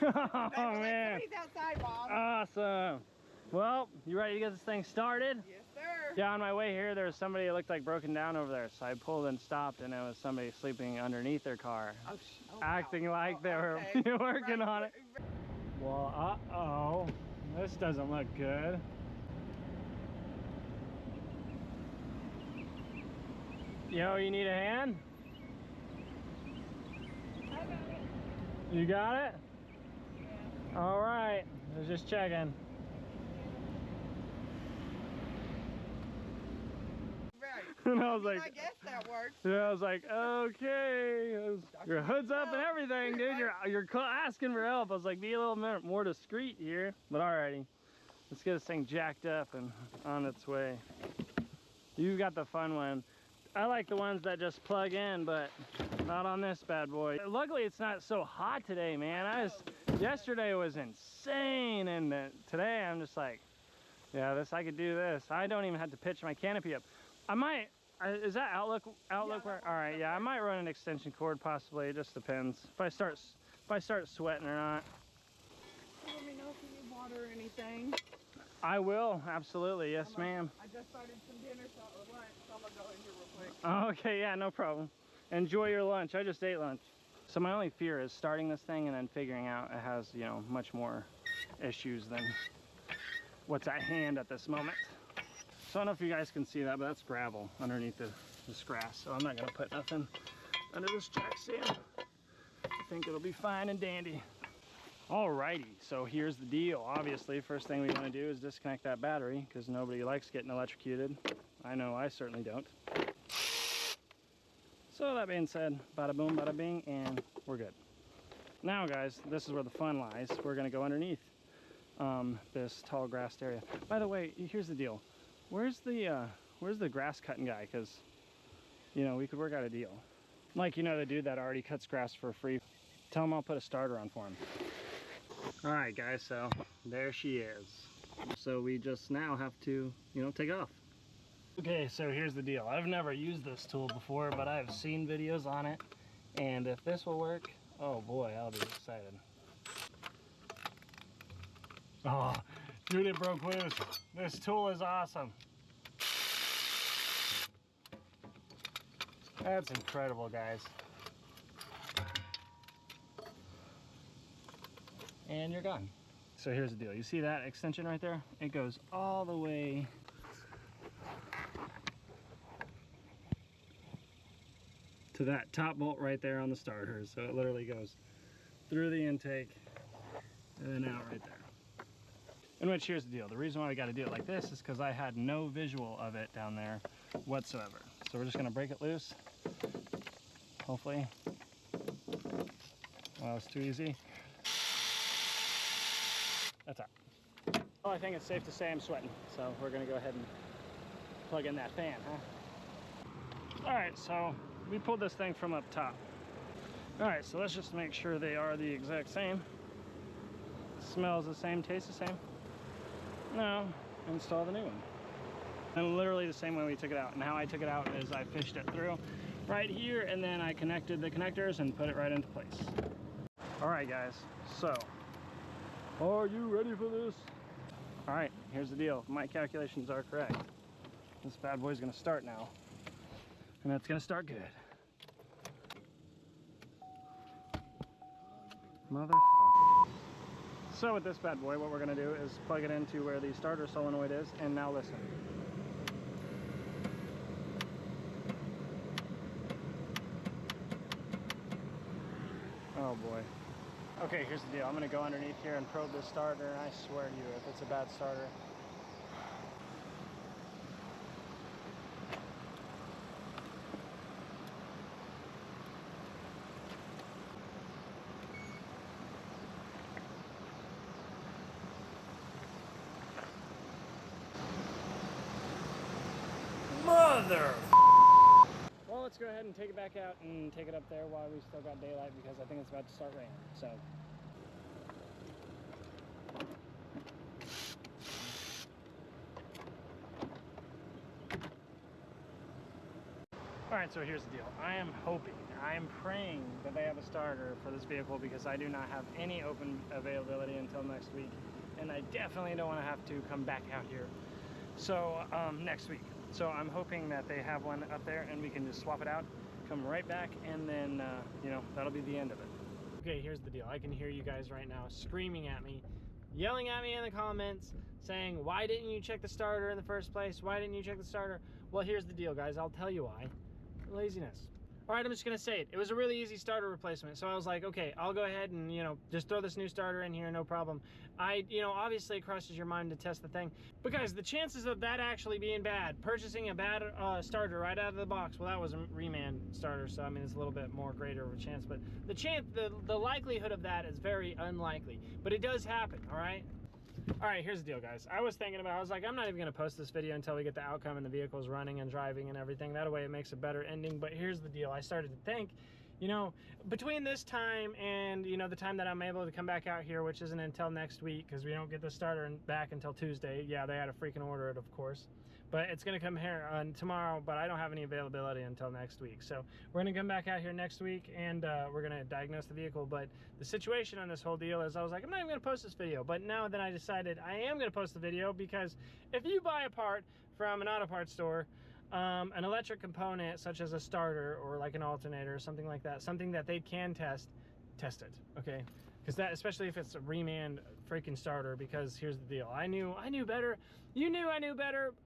Oh man. Somebody's outside, Mom. Awesome. Well, you ready to get this thing started? Yes, sir. Yeah, on my way here, there was somebody that looked like broken down over there. So I pulled and stopped, and it was somebody sleeping underneath their car. Acting like they were working on it. Well, uh-oh. This doesn't look good. Yo, you need a hand? I got it. You got it? Yeah. All right. I was just checking. Right. And I was like, I guess that works. yeah, I was like, okay. Your hood's up and everything, dude. You're asking for help. I was like, be a little more discreet here. But alrighty, let's get this thing jacked up and on its way. You got the fun one. I like the ones that just plug in, but not on this bad boy. Luckily, it's not so hot today, man. Yesterday was insane, and today I'm just like, yeah, I could do this. I don't even have to pitch my canopy up. I might. Is that outlook where? All right, yeah, I might run an extension cord possibly. It just depends if I start sweating or not. Let me know if you need water or anything. I will, absolutely. Yes, ma'am. I just started some dinner or lunch, so I'm gonna go in here real quick. Oh, okay, yeah, no problem. Enjoy your lunch. I just ate lunch. So my only fear is starting this thing and then figuring out it has, you know, much more issues than what's at hand at this moment. So I don't know if you guys can see that, but that's gravel underneath this grass. So I'm not gonna put nothing under this jack stand. I think it'll be fine and dandy. Alrighty, so here's the deal. Obviously, first thing we want to do is disconnect that battery because nobody likes getting electrocuted. I know I certainly don't. So that being said, bada boom, bada bing, and we're good. Now guys, this is where the fun lies. We're gonna go underneath this tall grassed area. By the way, here's the deal. Where's the grass cutting guy? Because, you know, we could work out a deal. Like, you know, the dude that already cuts grass for free. Tell him I'll put a starter on for him. All right, guys, so there she is. So we just now have to, you know, take off. Okay, so here's the deal. I've never used this tool before, but I've seen videos on it. And if this will work, oh boy, I'll be excited. Oh, dude, it broke loose. This tool is awesome. That's incredible, guys. And you're gone. So here's the deal. You see that extension right there? It goes all the way to that top bolt right there on the starter. So it literally goes through the intake and then out right there. In which, here's the deal. The reason why we got to do it like this is because I had no visual of it down there whatsoever. So we're just going to break it loose. Hopefully. Well, it's too easy. That's all. Well, I think it's safe to say I'm sweating, so we're gonna go ahead and plug in that fan, huh? All right, so we pulled this thing from up top. All right, so let's just make sure they are the exact same. Smells the same, tastes the same. No, install the new one. And literally the same way we took it out. And how I took it out is I fished it through right here, and then I connected the connectors and put it right into place. All right, guys, so are you ready for this? All right, here's the deal. If my calculations are correct, this bad boy's gonna start now. And it's gonna start good. Motherfucker. So with this bad boy, what we're gonna do is plug it into where the starter solenoid is, and now listen. Oh boy. Okay, here's the deal. I'm gonna go underneath here and probe this starter, and I swear to you, if it's a bad starter, mother. Well, let's go ahead and take it back out and take it up there while we still got daylight, because I think it's about to start raining. So. All right, so here's the deal. I'm I'm praying that they have a starter for this vehicle because I do not have any open availability until next week. And I definitely don't want to have to come back out here. So next week. So I'm hoping that they have one up there and we can just swap it out, come right back, and then, you know, that'll be the end of it. Okay, here's the deal. I can hear you guys right now screaming at me, yelling at me in the comments, saying, why didn't you check the starter in the first place? Why didn't you check the starter? Well, here's the deal, guys. I'll tell you why. Laziness. All right, I'm just gonna say it. It was a really easy starter replacement. So I was like, okay, I'll go ahead and, you know, just throw this new starter in here, no problem. You know, obviously it crosses your mind to test the thing. But guys, the chances of that actually being bad, purchasing a bad starter right out of the box, well, that was a reman starter, so I mean, it's a little bit more greater of a chance, but the likelihood of that is very unlikely. But it does happen, all right? All right, here's the deal, guys. I was thinking about, I was like, I'm not even gonna post this video until we get the outcome and the vehicle's running and driving and everything. That way it makes a better ending. But here's the deal. I started to think, you know, between this time and, you know, the time that I'm able to come back out here, which isn't until next week, because we don't get the starter back until Tuesday. Yeah, they had to freaking order it, of course. But it's gonna come here tomorrow, but I don't have any availability until next week. So we're gonna come back out here next week and we're gonna diagnose the vehicle. But the situation on this whole deal is I was like, I'm not even gonna post this video. But now that I decided I am gonna post the video, because if you buy a part from an auto parts store, an electric component such as a starter or like an alternator or something like that, something that they can test it, okay? Because that, especially if it's a reman freaking starter, because here's the deal. I knew better. You knew I knew better.